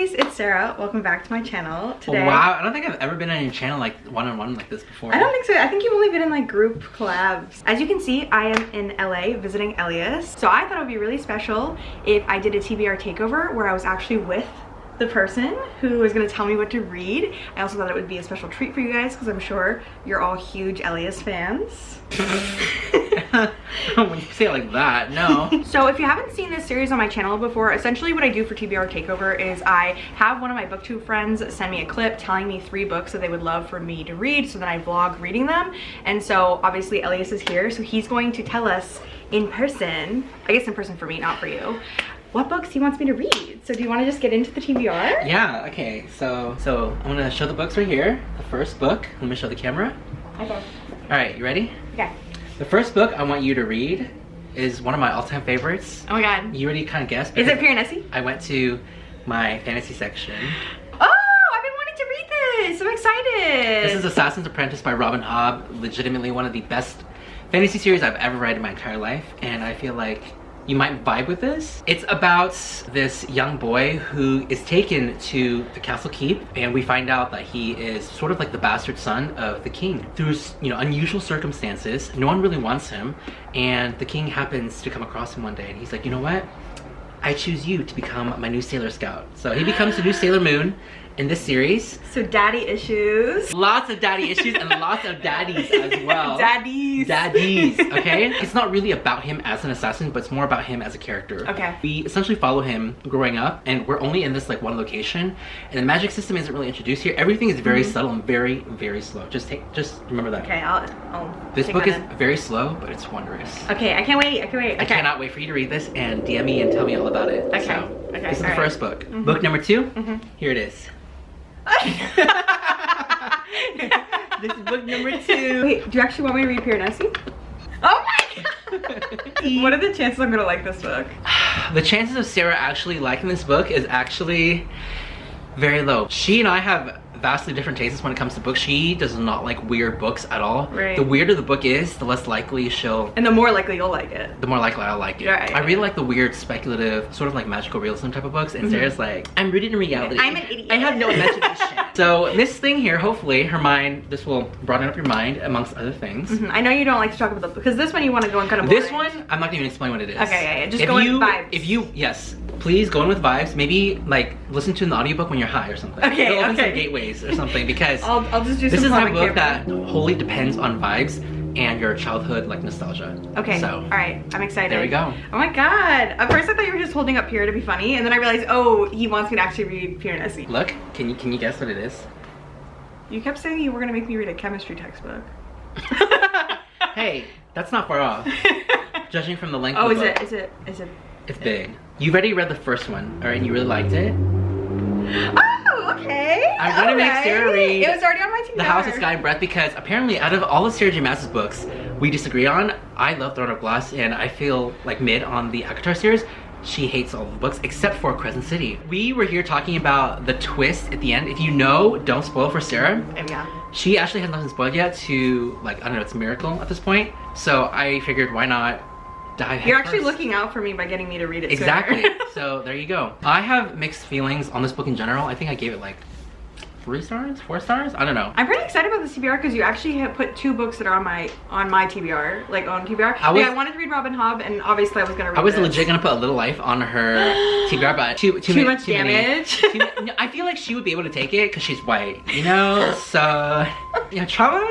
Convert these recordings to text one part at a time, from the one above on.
besties, it's Sarah. Welcome back to my channel today. Oh, wow, I don't think I've ever been on your channel like one-on-one like this before. I don't think so. I think you've only been in like group collabs. As you can see, I am in LA visiting Elias. So I thought it would be really special if I did a TBR takeover where I was actually with the person who was going to tell me what to read. I also thought it would be a special treat for you guys because I'm sure you're all huge Elias fans. When you say it like that, no. So if you haven't seen this series on my channel before, essentially what I do for TBR Takeover is I have one of my booktube friends send me a clip telling me 3 books that they would love for me to read, so then I vlog reading them. And so obviously Elias is here, so he's going to tell us in person, I guess in person for me, not for you, what books he wants me to read. So do you want to just get into the TBR? Yeah, okay, so I'm gonna show the books right here. The first book, let me show the camera. Okay. All right, you ready? Okay. The first book I want you to read is one of my all-time favorites. Oh my god. You already kind of guessed. Is it Piranesi? I went to my fantasy section. Oh, I've been wanting to read this. I'm excited. This is Assassin's Apprentice by Robin Hobb. Legitimately one of the best fantasy series I've ever read in my entire life, and I feel like you might vibe with this. It's about this young boy who is taken to the castle keep, and we find out that he is sort of like the bastard son of the king. Through, unusual circumstances, no one really wants him, and the king happens to come across him one day, and he's like, you know what? I choose you to become my new Sailor Scout. So he becomes the new Sailor Moon in this series. So daddy issues. Lots of daddy issues and lots of daddies as well. Daddies. Daddies, okay? It's not really about him as an assassin, but it's more about him as a character. Okay. We essentially follow him growing up, and we're only in this like one location, and the magic system isn't really introduced here. Everything is very subtle and very, very slow. Just remember that. Okay, I'll This take book that is in. very slow, but it's wondrous. Okay, I can't wait. I can't wait. I Okay. cannot wait for you to read this and DM me and tell me all about it. Okay. So, Okay. this is the All right. first book. Book number 2, here it is. This is book number 2. Wait, do you actually want me to read Piranesi? Oh my god! What are the chances I'm gonna like this book? The chances of Sarah actually liking this book is actually very low. She and I have vastly different tastes when it comes to books. She does not like weird books at all. Right. The weirder the book is, the less likely she'll... And the more likely you'll like it. The more likely I'll like it. Right. I really like the weird, speculative, sort of like magical realism type of books, and Sarah's like, I'm rooted in reality. I'm an idiot. I have no imagination. So this thing here, hopefully, her mind, this will broaden up your mind amongst other things. I know you don't like to talk about the book, because this one you want to go in kind of boring. This one, I'm not gonna even explain what it is. Okay, yeah. Just go in with vibes. Yes, please go in with vibes. Maybe like listen to an audiobook when you're high or something. Okay, It'll open okay. some gateways or something, because I'll just do this some is a comic book that camera. wholly depends on vibes and your childhood like nostalgia. Okay, so alright, I'm excited. there we go. Oh my god. At first I thought you were just holding up Pira to be funny, and then I realized, oh, he wants me to actually read Piranesi. Look, can you guess what it is? You kept saying you were gonna make me read a chemistry textbook. Hey, that's not far off. Judging from the length Oh, of the is book. it? It's big. You've already read the first one, alright, and you really liked it. Oh, okay. I'm gonna make Sarah read It was already on my TBR. The House of Sky and Breath, because apparently out of all of Sarah J Maas's books we disagree on, I love Throne of Glass, and I feel like mid on the ACOTAR series. She hates all the books except for Crescent City. We were here talking about the twist at the end. If you know, don't spoil for Sarah. Yeah. She actually has nothing spoiled yet to, like, I don't know, it's a miracle at this point. So I figured, why not dive You're head actually first? looking out for me by getting me to read it Exactly. sooner. So there you go. I have mixed feelings on this book in general. I think I gave it like 3 stars, 4 stars. I don't know. I'm pretty excited about this TBR because you actually have put 2 books that are on my TBR, like on TBR. I wanted to read Robin Hobb, and obviously I was gonna read I was this. legit gonna put a little life on her TBR, but too much damage. No, I feel like she would be able to take it because she's white, you know. So, trauma,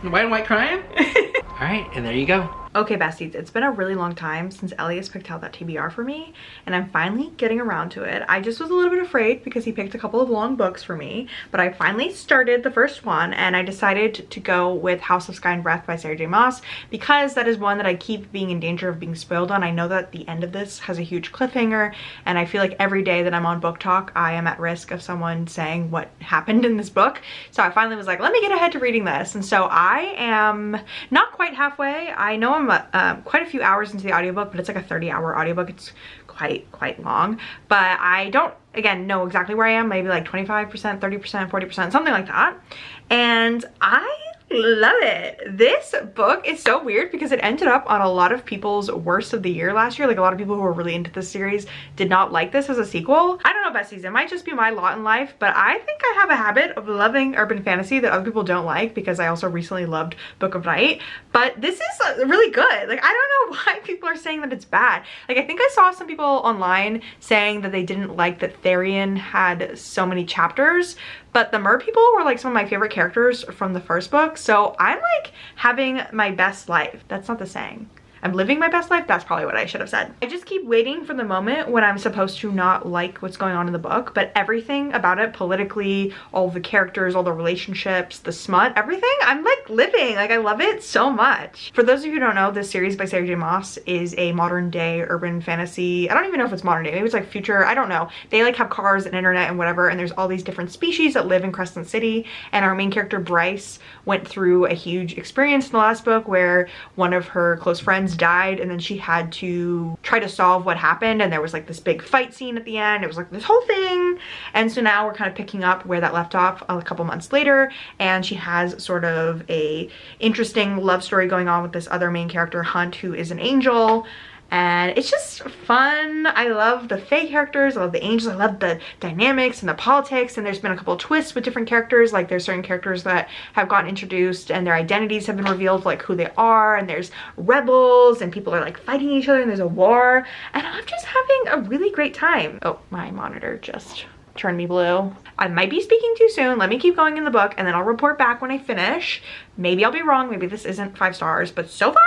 white and white crime. All right, and there you go. Okay, besties, it's been a really long time since Elias picked out that TBR for me, and I'm finally getting around to it. I just was a little bit afraid because he picked a couple of long books for me, but I finally started the first one, and I decided to go with House of Sky and Breath by Sarah J Maas because that is one that I keep being in danger of being spoiled on. I know that the end of this has a huge cliffhanger, and I feel like every day that I'm on Book Talk, I am at risk of someone saying what happened in this book. So I finally was like, let me get ahead to reading this, and so I am not quite halfway. I know I'm quite a few hours into the audiobook, but it's like a 30-hour audiobook. It's quite long, but I don't, again, know exactly where I am. Maybe like 25%, 30%, 40%, something like that. And I love it. This book is so weird because it ended up on a lot of people's worst of the year last year. Like a lot of people who were really into this series did not like this as a sequel. I don't know, besties, it might just be my lot in life, but I think I have a habit of loving urban fantasy that other people don't like because I also recently loved Book of Night. But this is really good. Like, I don't know why people are saying that it's bad. Like, I think I saw some people online saying that they didn't like that Therian had so many chapters, but the mer people were like some of my favorite characters from the first book. So I'm like having my best life. That's not the saying. I'm living my best life. That's probably what I should have said. I just keep waiting for the moment when I'm supposed to not like what's going on in the book, but everything about it politically, all the characters, all the relationships, the smut, everything, I'm like living. Like, I love it so much. For those of you who don't know, this series by Sarah J. Maas is a modern day urban fantasy. I don't even know if it's modern day. Maybe it's like future. I don't know. They like have cars and internet and whatever, and there's all these different species that live in Crescent City, and our main character Bryce went through a huge experience in the last book where one of her close friends died, and then she had to try to solve what happened, and there was like this big fight scene at the end. It was like this whole thing, and so now we're kind of picking up where that left off a couple months later, and she has sort of a interesting love story going on with this other main character, Hunt, who is an angel. And it's just fun. I love the Fae characters, I love the angels, I love the dynamics and the politics, and there's been a couple of twists with different characters. Like, there's certain characters that have gotten introduced and their identities have been revealed, like who they are, and there's rebels and people are like fighting each other and there's a war, and I'm just having a really great time. Oh, my monitor just turned me blue. I might be speaking too soon. Let me keep going in the book and then I'll report back when I finish. Maybe I'll be wrong, maybe this isn't 5 stars, but so far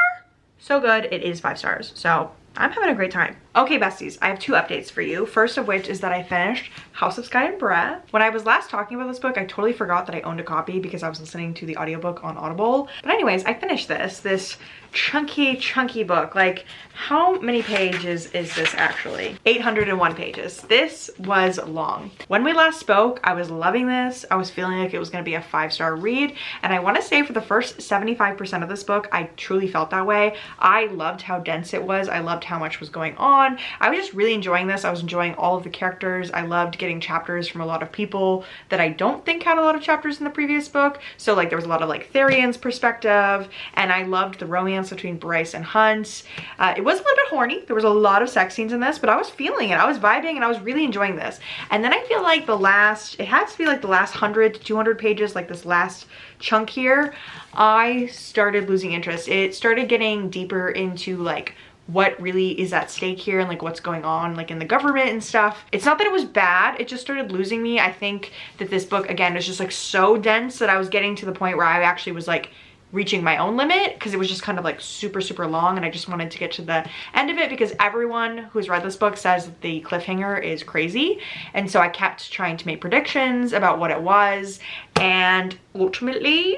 so good. It is 5 stars, so I'm having a great time. Okay, besties, I have 2 updates for you. First of which is that I finished House of Sky and Breath. When I was last talking about this book, I totally forgot that I owned a copy because I was listening to the audiobook on Audible. But anyways, I finished this chunky book. Like, how many pages is this actually? 801 pages. This was long. When we last spoke, I was loving this. I was feeling like it was gonna be a 5-star read. And I wanna say for the first 75% of this book, I truly felt that way. I loved how dense it was. I loved how much was going on. I was just really enjoying this. I was enjoying all of the characters. I loved getting chapters from a lot of people that I don't think had a lot of chapters in the previous book. So like there was a lot of like Therian's perspective, and I loved the romance between Bryce and Hunt. It was a little bit horny. There was a lot of sex scenes in this, but I was feeling it. I was vibing and I was really enjoying this. And then I feel like it has to be like the last 100 to 200 pages, like this last chunk here, I started losing interest. It started getting deeper into like what really is at stake here and like what's going on like in the government and stuff. It's not that it was bad, it just started losing me. I think that this book again is just like so dense that I was getting to the point where I actually was like reaching my own limit because it was just kind of like super long, and I just wanted to get to the end of it because everyone who's read this book says that the cliffhanger is crazy, and so I kept trying to make predictions about what it was, and ultimately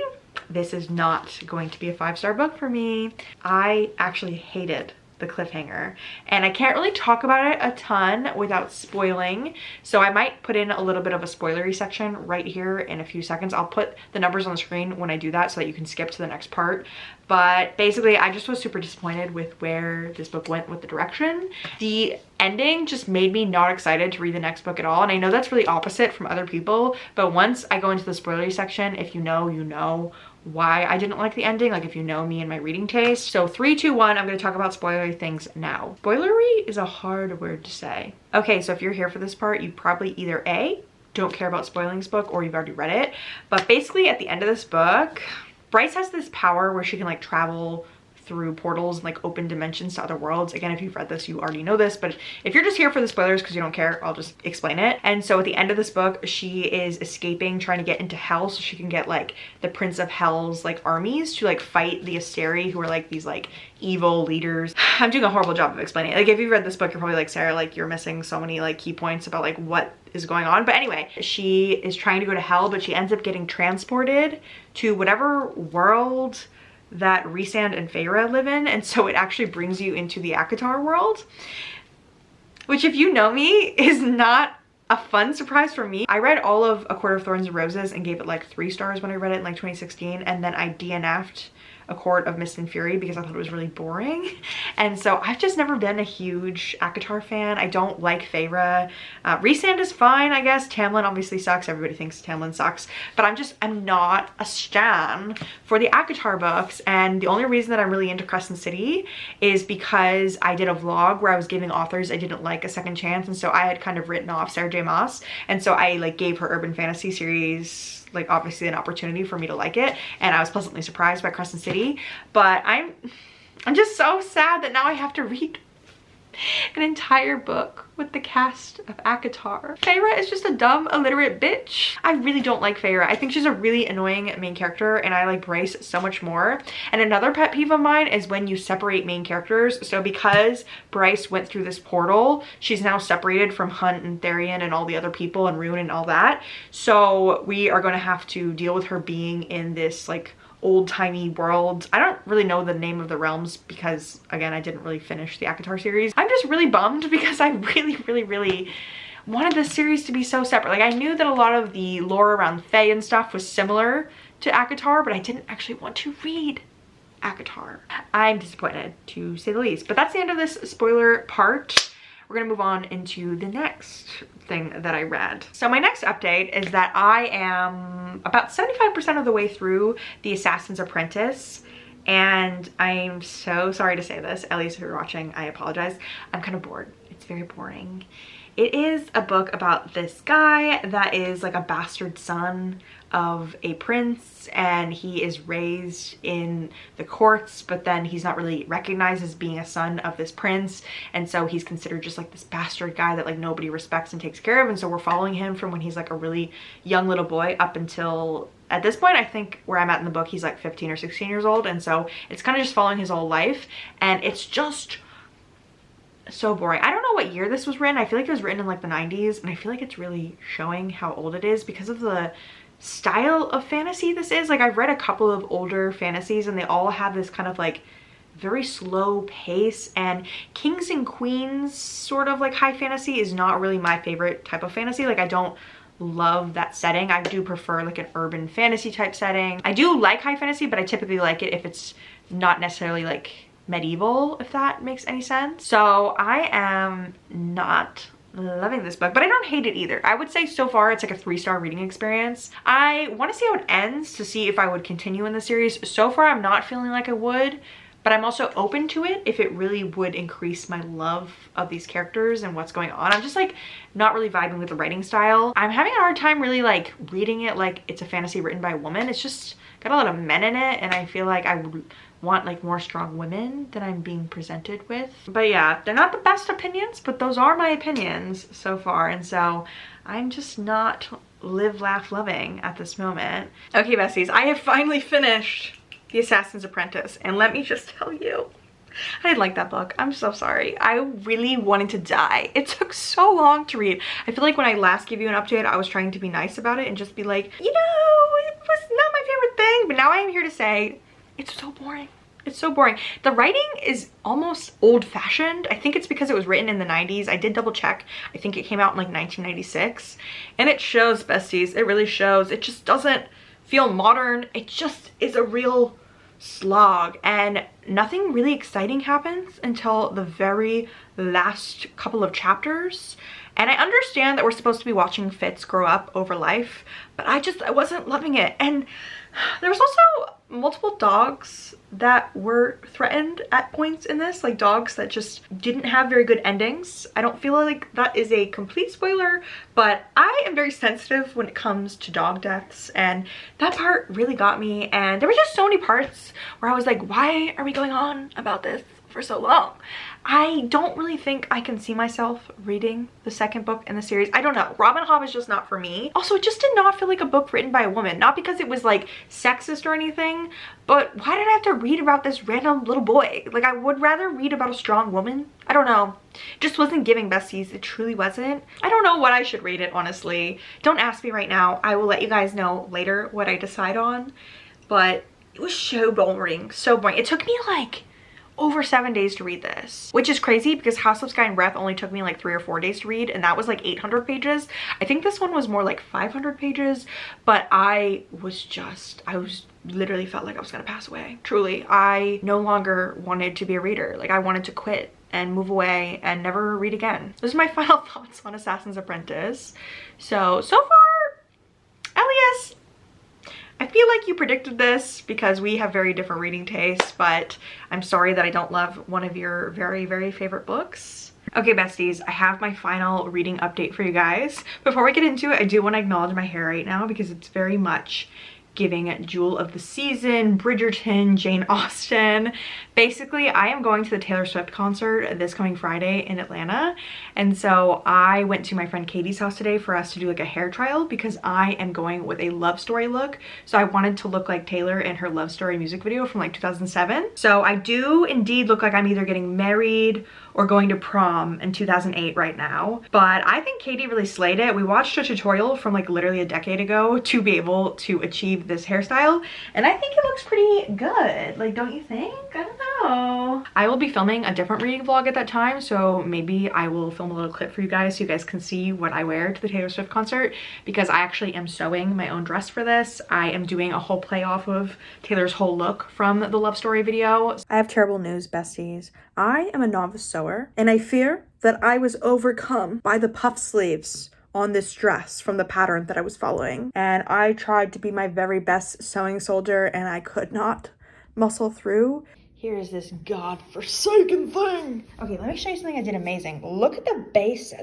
this is not going to be a 5-star book for me. I actually hated the cliffhanger, and I can't really talk about it a ton without spoiling, so I might put in a little bit of a spoilery section right here in a few seconds. I'll put the numbers on the screen when I do that so that you can skip to the next part. But basically I just was super disappointed with where this book went with the direction. The ending just made me not excited to read the next book at all, and I know that's really opposite from other people, but once I go into the spoilery section, if you know, you know why I didn't like the ending, like if you know me and my reading taste. So 3, 2, 1, I'm going to talk about spoilery things now. Spoilery is a hard word to say. Okay, so if you're here for this part, you probably either A, don't care about spoiling this book, or you've already read it. But basically at the end of this book, Bryce has this power where she can like travel through portals and like open dimensions to other worlds. Again, if you've read this, you already know this, but if you're just here for the spoilers because you don't care, I'll just explain it. And so at the end of this book, she is escaping, trying to get into hell so she can get like the Prince of Hell's like armies to like fight the Asteri, who are like these like evil leaders. I'm doing a horrible job of explaining it. Like if you've read this book, you're probably like, Sarah, like you're missing so many like key points about like what is going on. But anyway, she is trying to go to hell, but she ends up getting transported to whatever world that Rhysand and Feyre live in, and so it actually brings you into the ACOTAR world, which if you know me is not a fun surprise for me. I read all of A Court of Thorns and Roses and gave it like 3 stars when I read it in like 2016, and then I DNF'd A Court of Mist and Fury because I thought it was really boring. And so I've just never been a huge ACOTAR fan. I don't like Feyre. Rhysand is fine, I guess. Tamlin obviously sucks. Everybody thinks Tamlin sucks. But I'm not a stan for the ACOTAR books. And the only reason that I'm really into Crescent City is because I did a vlog where I was giving authors I didn't like a second chance. And so I had kind of written off Sarah J Maas. And so I like gave her urban fantasy series like obviously an opportunity for me to like it, and I was pleasantly surprised by Crescent City. But I'm just so sad that now I have to read an entire book with the cast of ACOTAR. Feyre is just a dumb, illiterate bitch. I really don't like Feyre. I think she's a really annoying main character, and I like Bryce so much more. And another pet peeve of mine is when you separate main characters. So because Bryce went through this portal, she's now separated from Hunt and Therian and all the other people and Rune and all that. So we are going to have to deal with her being in this like old-timey world. I don't really know the name of the realms because again I didn't really finish the ACOTAR series. I'm just really bummed because I really wanted this series to be so separate. Like I knew that a lot of the lore around Fae and stuff was similar to ACOTAR, but I didn't actually want to read ACOTAR. I'm disappointed to say the least. But that's the end of this spoiler part. We're gonna move on into the next thing that I read. So my next update is that I am about 75% of the way through The Assassin's Apprentice. And I'm so sorry to say this. Ellias, if you're watching, I apologize. I'm kind of bored. It's very boring. It is a book about this guy that is like a bastard son of a prince, and he is raised in the courts, but then he's not really recognized as being a son of this prince, and so he's considered just like this bastard guy that like nobody respects and takes care of. And so we're following him from when he's like a really young little boy up until at this point, I think where I'm at in the book, he's like 15 or 16 years old. And so it's kind of just following his whole life, and it's just so boring. I don't know what year this was written. I feel like it was written in like the 90s, and I feel like it's really showing how old it is because of the style of fantasy this is. Like I've read a couple of older fantasies and they all have this kind of like very slow pace, and kings and queens sort of like high fantasy is not really my favorite type of fantasy. Like I don't love that setting. I do prefer like an urban fantasy type setting. I do like high fantasy, but I typically like it if it's not necessarily like medieval, if that makes any sense. So I am not loving this book, but I don't hate it either. I would say so far it's like a 3-star reading experience. I want to see how it ends to see if I would continue in the series. So far I'm not feeling like I would, but I'm also open to it if it really would increase my love of these characters and what's going on. I'm just like not really vibing with the writing style. I'm having a hard time really like reading it like it's a fantasy written by a woman. It's just got a lot of men in it, and I feel like I would want like more strong women than I'm being presented with. But yeah, they're not the best opinions, but those are my opinions so far, and so I'm just not live, laugh, loving at this moment. Okay, besties, I have finally finished The Assassin's Apprentice, and let me just tell you, I didn't like that book. I'm so sorry. I really wanted to die. It took so long to read. I feel like when I last gave you an update, I was trying to be nice about it and just be like, you know, it was not my favorite thing, but now I am here to say it's so boring. It's so boring. The writing is almost old-fashioned. I think it's because it was written in the 90s. I did double check. I think it came out in like 1996, and it shows, besties. It really shows. It just doesn't feel modern. It just is a real slog, and nothing really exciting happens until the very last couple of chapters. And I understand that we're supposed to be watching Fitz grow up over life, but I wasn't loving it. And there was also multiple dogs that were threatened at points in this, like dogs that just didn't have very good endings. I don't feel like that is a complete spoiler, but I am very sensitive when it comes to dog deaths, and that part really got me. And there were just so many parts where I was like, why are we going on about this for so long? I don't really think I can see myself reading the second book in the series. I don't know. Robin Hobb is just not for me. Also, it just did not feel like a book written by a woman. Not because it was like sexist or anything, but why did I have to read about this random little boy? Like, I would rather read about a strong woman. I don't know. It just wasn't giving, besties. It truly wasn't. I don't know what I should rate it, honestly. Don't ask me right now. I will let you guys know later what I decide on. But it was so boring. So boring. It took me like over 7 days to read this, which is crazy because House of Sky and Breath only took me like 3 or 4 days to read, and that was like 800 pages. I think this one was more like 500 pages, but I literally felt like I was gonna pass away. Truly, I no longer wanted to be a reader. Like, I wanted to quit and move away and never read again. Those are my final thoughts on Assassin's Apprentice. So far, Elias, I feel like you predicted this because we have very different reading tastes, but I'm sorry that I don't love one of your very, very favorite books. Okay, besties, I have my final reading update for you guys. Before we get into it, I do want to acknowledge my hair right now because it's very much giving Jewel of the Season, Bridgerton, Jane Austen. Basically, I am going to the Taylor Swift concert this coming Friday in Atlanta. And so I went to my friend Katie's house today for us to do like a hair trial because I am going with a love story look. So I wanted to look like Taylor in her love story music video from like 2007. So I do indeed look like I'm either getting married or going to prom in 2008 right now. But I think Katie really slayed it. We watched a tutorial from like literally a decade ago to be able to achieve this hairstyle, and I think it looks pretty good. Like, don't you think? I don't know. I will be filming a different reading vlog at that time, so maybe I will film a little clip for you guys so you guys can see what I wear to the Taylor Swift concert, because I actually am sewing my own dress for this. I am doing a whole play off of Taylor's whole look from the love story video. I have terrible news, besties. I am a novice sewer, and I fear that I was overcome by the puff sleeves on this dress from the pattern that I was following. And I tried to be my very best sewing soldier, and I could not muscle through. Here is this godforsaken thing. Okay, let me show you something I did amazing. Look at the base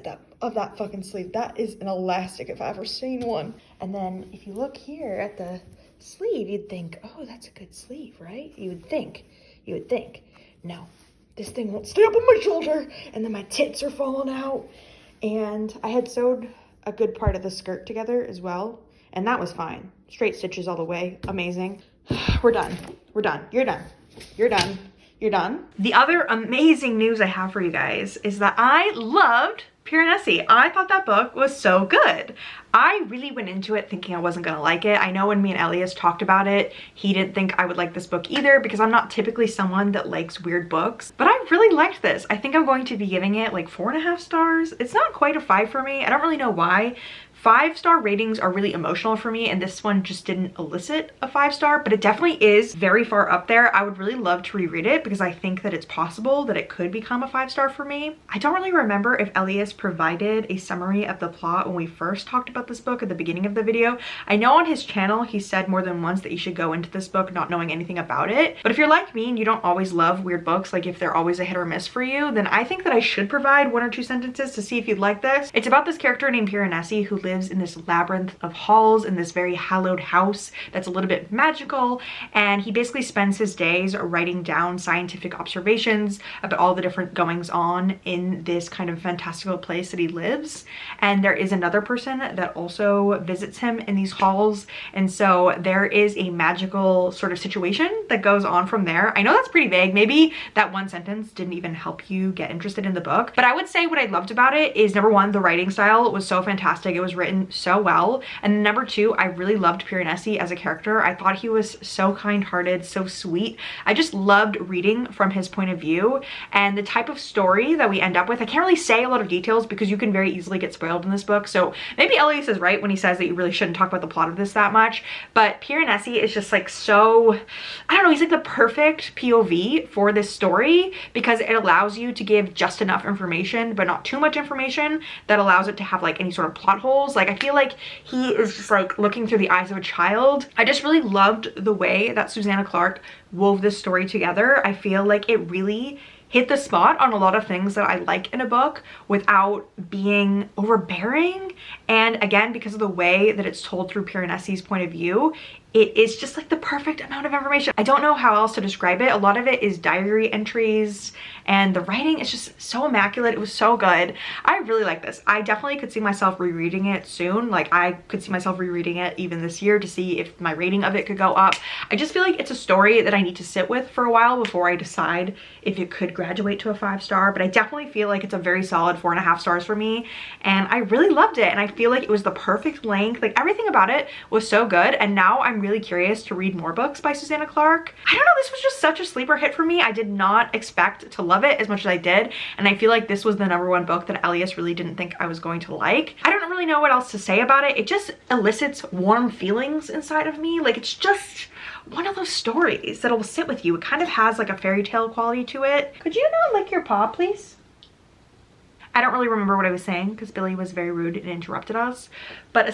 of that fucking sleeve. That is an elastic if I've ever seen one. And then if you look here at the sleeve, you'd think, oh, that's a good sleeve, right? You would think. No, this thing won't stay up on my shoulder, and then my tits are falling out. And I had sewed a good part of the skirt together as well, and that was fine. Straight stitches all the way. Amazing. We're done. You're done. The other amazing news I have for you guys is that I loved Piranesi. I thought that book was so good. I really went into it thinking I wasn't gonna like it. I know when me and Elias talked about it, he didn't think I would like this book either because I'm not typically someone that likes weird books, but I really liked this. I think I'm going to be giving it like 4.5 stars. It's not quite a 5 for me. I don't really know why. 5-star ratings are really emotional for me, and this one just didn't elicit a 5-star, but it definitely is very far up there. I would really love to reread it because I think that it's possible that it could become a 5-star for me. I don't really remember if Elias provided a summary of the plot when we first talked about this book at the beginning of the video. I know on his channel he said more than once that you should go into this book not knowing anything about it, but if you're like me and you don't always love weird books, like if they're always a hit or miss for you, then I think that I should provide 1 or 2 sentences to see if you'd like this. It's about this character named Piranesi who lives in this labyrinth of halls in this very hallowed house that's a little bit magical, and he basically spends his days writing down scientific observations about all the different goings on in this kind of fantastical place that he lives. And there is another person that also visits him in these halls, and so there is a magical sort of situation that goes on from there. I know that's pretty vague. Maybe that one sentence didn't even help you get interested in the book, but I would say what I loved about it is, number one, the writing style was so fantastic. It was written so well. And number 2, I really loved Piranesi as a character. I thought he was so kind-hearted, so sweet. I just loved reading from his point of view, and the type of story that we end up with. I can't really say a lot of details because you can very easily get spoiled in this book, so maybe Elias is right when he says that you really shouldn't talk about the plot of this that much, but Piranesi is just like so, I don't know, he's like the perfect POV for this story because it allows you to give just enough information but not too much information that allows it to have like any sort of plot holes. Like, I feel like he is just like looking through the eyes of a child. I just really loved the way that Susanna Clarke wove this story together. I feel like it really hit the spot on a lot of things that I like in a book without being overbearing. And again, because of the way that it's told through Piranesi's point of view, it is just like the perfect amount of information. I don't know how else to describe it. A lot of it is diary entries, and the writing is just so immaculate. It was so good. I really like this. I definitely could see myself rereading it soon. Like, I could see myself rereading it even this year to see if my rating of it could go up. I just feel like it's a story that I need to sit with for a while before I decide if it could graduate to a 5-star, but I definitely feel like it's a very solid 4.5 stars for me, and I really loved it, and I feel like it was the perfect length. Like, everything about it was so good, and now I'm really curious to read more books by Susanna Clarke. I don't know, this was just such a sleeper hit for me. I did not expect to love it as much as I did, and I feel like this was the #1 book that Elias really didn't think I was going to like. I don't really know what else to say about it. It just elicits warm feelings inside of me. Like, it's just one of those stories that'll sit with you. It kind of has like a fairy tale quality to it. Could you not lick your paw, please? I don't really remember what I was saying because Billy was very rude and interrupted us, but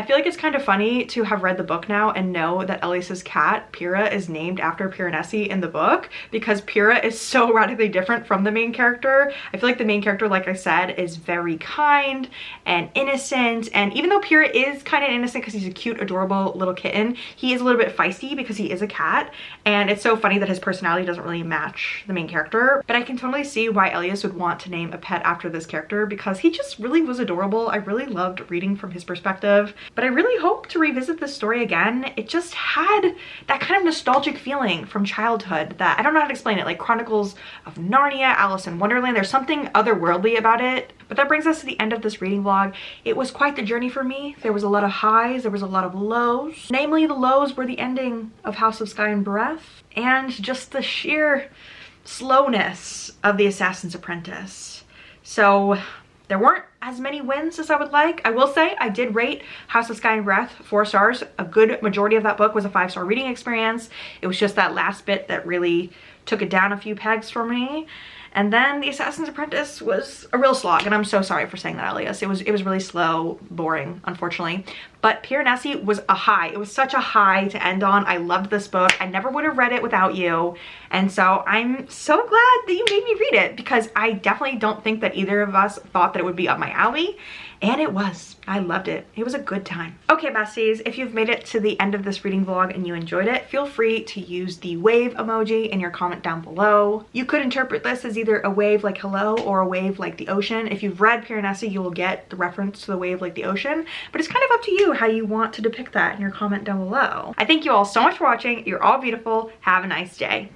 I feel like it's kind of funny to have read the book now and know that Elias's cat, Pyrrha, is named after Piranesi in the book, because Pyrrha is so radically different from the main character. I feel like the main character, like I said, is very kind and innocent, and even though Pyrrha is kind of innocent because he's a cute, adorable little kitten, he is a little bit feisty because he is a cat, and it's so funny that his personality doesn't really match the main character. But I can totally see why Elias would want to name a pet after this character, because he just really was adorable. I really loved reading from his perspective. But I really hope to revisit this story again. It just had that kind of nostalgic feeling from childhood that I don't know how to explain it, like Chronicles of Narnia, Alice in Wonderland. There's something otherworldly about it. But that brings us to the end of this reading vlog. It was quite the journey for me. There was a lot of highs, there was a lot of lows. Namely, the lows were the ending of House of Sky and Breath and just the sheer slowness of The Assassin's Apprentice. So there weren't as many wins as I would like. I will say I did rate House of Sky and Breath 4 stars. A good majority of that book was a 5-star reading experience. It was just that last bit that really took it down a few pegs for me. And then The Assassin's Apprentice was a real slog, and I'm so sorry for saying that, Elias. It was really slow, boring, unfortunately. But Piranesi was a high. It was such a high to end on. I loved this book. I never would have read it without you. And so I'm so glad that you made me read it, because I definitely don't think that either of us thought that it would be up my alley. And it was. I loved it. It was a good time. Okay, besties, if you've made it to the end of this reading vlog and you enjoyed it, feel free to use the wave emoji in your comment down below. You could interpret this as either a wave like hello or a wave like the ocean. If you've read Piranesi, you will get the reference to the wave like the ocean, but it's kind of up to you how you want to depict that in your comment down below. I thank you all so much for watching. You're all beautiful. Have a nice day.